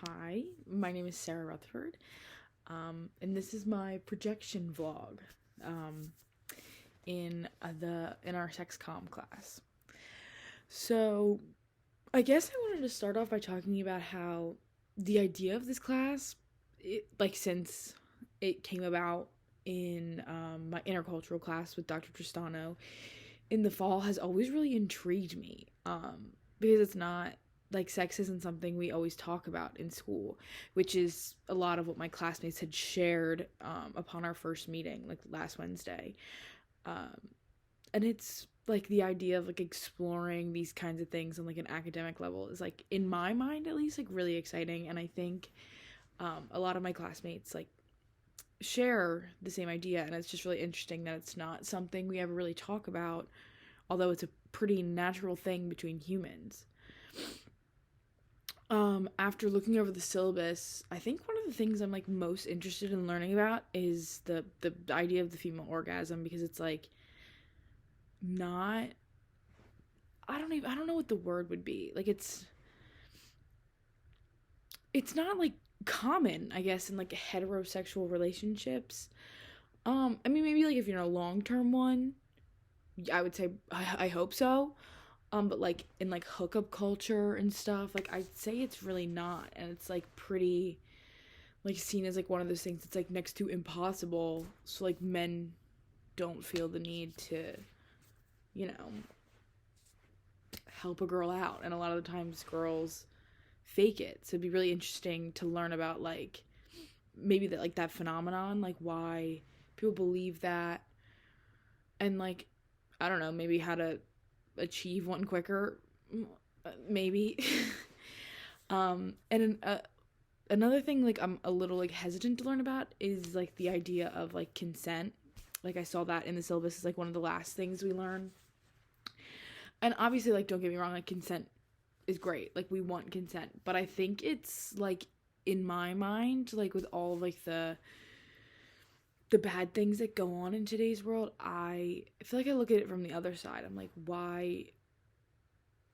Hi, my name is Sarah Rutherford, and this is my projection vlog um, in our sex comm class. So, I guess I wanted to start off by talking about how the idea of this class, since it came about in my intercultural class with Dr. Tristano in the fall, has always really intrigued me because it's not like sex isn't something we always talk about in school, which is a lot of what my classmates had shared upon our first meeting, like last Wednesday. And it's like the idea of like exploring these kinds of things on like an academic level is like, in my mind at least, like really exciting. And I think a lot of my classmates like share the same idea, and it's just really interesting that it's not something we ever really talk about, although it's a pretty natural thing between humans. After looking over the syllabus, I think one of the things I'm like most interested in learning about is the idea of the female orgasm, because it's like not I don't know what the word would be. Like it's not like common, I guess, in like heterosexual relationships. I mean, maybe like if you're in a long-term one, I would say I hope so. But like in like hookup culture and stuff, like I'd say it's really not, and it's like pretty like seen as like one of those things that's like next to impossible. So like men don't feel the need to, you know, help a girl out, and a lot of the times girls fake it. So it'd be really interesting to learn about like maybe that like that phenomenon, like why people believe that, and like I don't know, maybe how to achieve one quicker, maybe. And another thing like I'm a little like hesitant to learn about is like the idea of like consent. Like I saw that in the syllabus is like one of the last things we learn. And obviously, like, don't get me wrong, like consent is great, like we want consent, but I think it's like, in my mind, like with all like the bad things that go on in today's world, I feel like I look at it from the other side. I'm like, why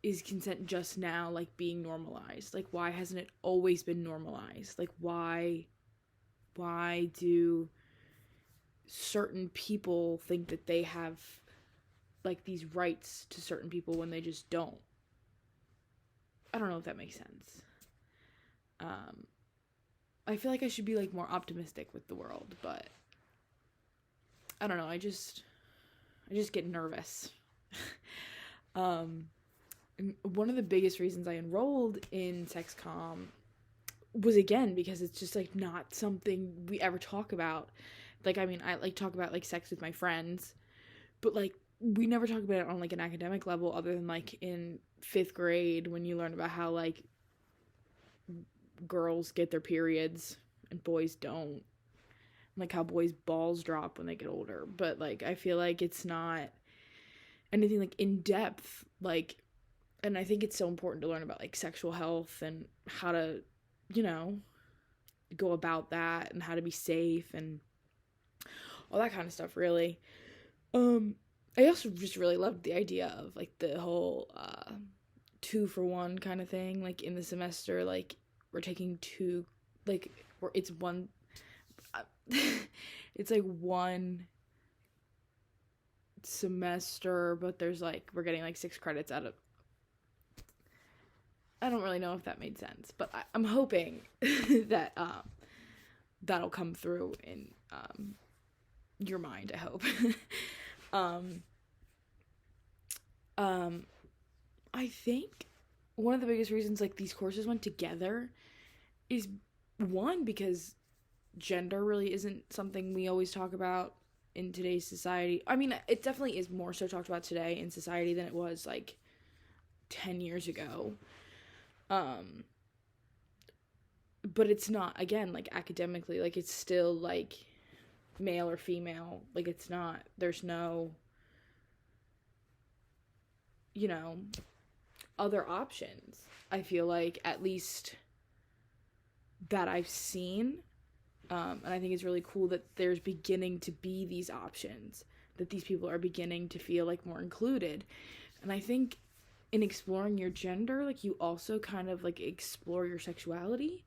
is consent just now like being normalized? Like why hasn't it always been normalized? Like why do certain people think that they have like these rights to certain people when they just don't? I don't know if that makes sense. I feel like I should be like more optimistic with the world, but I don't know, I just get nervous. And one of the biggest reasons I enrolled in sex comm was, again, because it's just like not something we ever talk about. Like, I mean, I like talk about like sex with my friends, but like we never talk about it on like an academic level, other than like in 5th grade when you learn about how like girls get their periods and boys don't, like how boys' balls drop when they get older. But like I feel like it's not anything like in depth, like, and I think it's so important to learn about like sexual health and how to, you know, go about that, and how to be safe and all that kind of stuff, really. I also just really loved the idea of like the whole 2-for-1 kind of thing, like in the semester, like we're taking two, like where it's one it's like one semester, but there's like we're getting like 6 credits out of. I don't really know if that made sense, but I'm hoping that that'll come through in your mind, I hope. I think one of the biggest reasons like these courses went together is, one, because gender really isn't something we always talk about in today's society. I mean, it definitely is more so talked about today in society than it was like 10 years ago. But it's not, again, like academically, like it's still like male or female. Like it's not, there's no, you know, other options. I feel like, at least that I've seen. And I think it's really cool that there's beginning to be these options, that these people are beginning to feel like more included. And I think in exploring your gender, like you also kind of like explore your sexuality.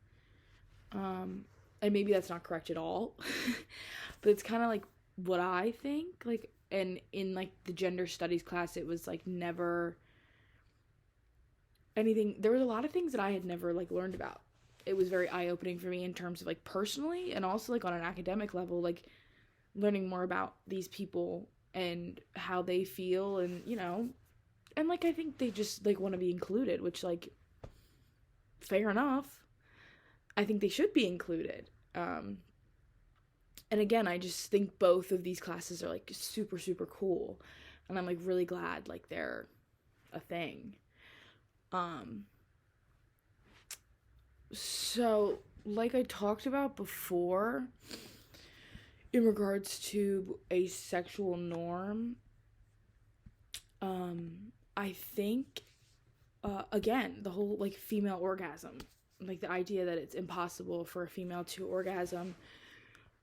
And maybe that's not correct at all, but it's kind of like what I think. Like, and in like the gender studies class, it was like never anything. There was a lot of things that I had never like learned about. It was very eye opening for me in terms of like personally and also like on an academic level, like learning more about these people and how they feel, and and like I think they just like want to be included, which like fair enough. I think they should be included. And again, I just think both of these classes are like super super cool, and I'm like really glad like they're a thing. Um so like I talked about before in regards to a sexual norm, I think again, the whole like female orgasm, like the idea that it's impossible for a female to orgasm,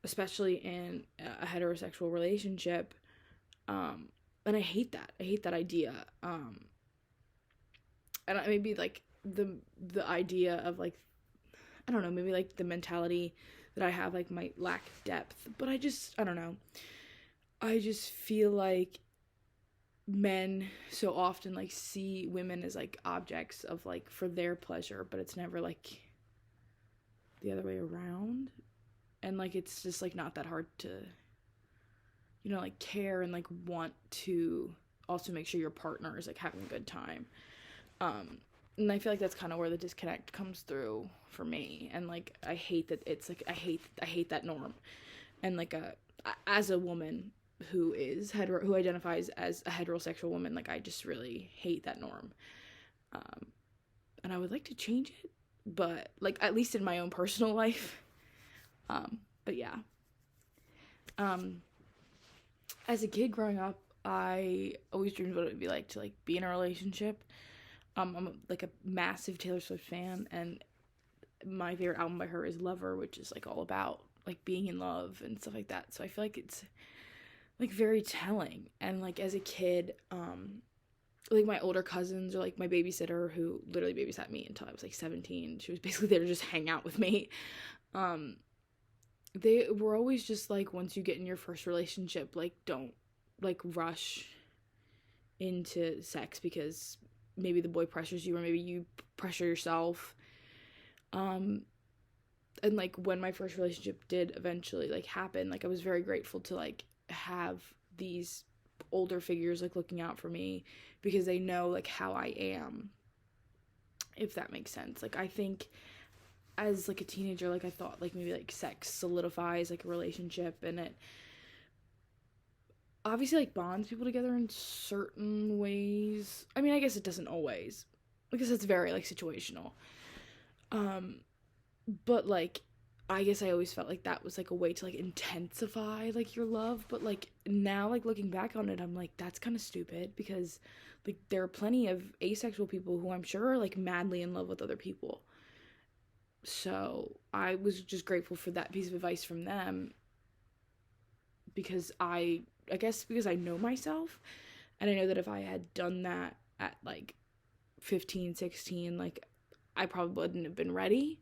especially in a heterosexual relationship. And I hate that. I hate that idea. And maybe like the idea of like, I don't know, maybe like the mentality that I have like might lack depth, but I don't know. I just feel like men so often like see women as like objects of like for their pleasure, but it's never like the other way around. And like it's just like not that hard to like care and like want to also make sure your partner is like having a good time. And I feel like that's kind of where the disconnect comes through for me, and like I hate that it's like I hate that norm. And like as a woman who is who identifies as a heterosexual woman, like I just really hate that norm. And I would like to change it, but like at least in my own personal life. But yeah. As a kid growing up, I always dreamed what it would be like to like be in a relationship. I'm like a massive Taylor Swift fan, and my favorite album by her is Lover, which is like all about like being in love and stuff like that. So I feel like it's like very telling. And like as a kid, like my older cousins or like my babysitter who literally babysat me until I was like 17, she was basically there to just hang out with me. They were always just like, once you get in your first relationship, like don't like rush into sex because maybe the boy pressures you or maybe you pressure yourself. And like when my first relationship did eventually like happen, like I was very grateful to like have these older figures like looking out for me because they know like how I am, if that makes sense. Like I think as like a teenager, like I thought like maybe like sex solidifies like a relationship, and it obviously like bonds people together in certain ways. I mean, I guess it doesn't always, because it's very like situational. But like I guess I always felt like that was like a way to like intensify like your love, but like now like looking back on it, I'm like that's kind of stupid, because like there are plenty of asexual people who I'm sure are like madly in love with other people. So I was just grateful for that piece of advice from them, because I guess because I know myself, and I know that if I had done that at like 15, 16, like I probably wouldn't have been ready.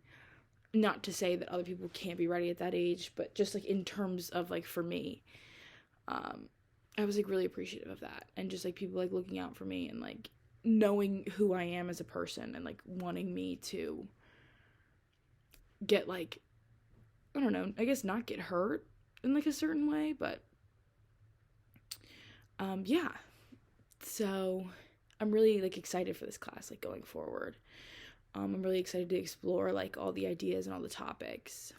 Not to say that other people can't be ready at that age, but just like in terms of like for me, I was like really appreciative of that, and just like people like looking out for me and like knowing who I am as a person, and like wanting me to get like, I don't know, I guess not get hurt in like a certain way, but yeah. So I'm really like excited for this class like going forward. I'm really excited to explore like all the ideas and all the topics.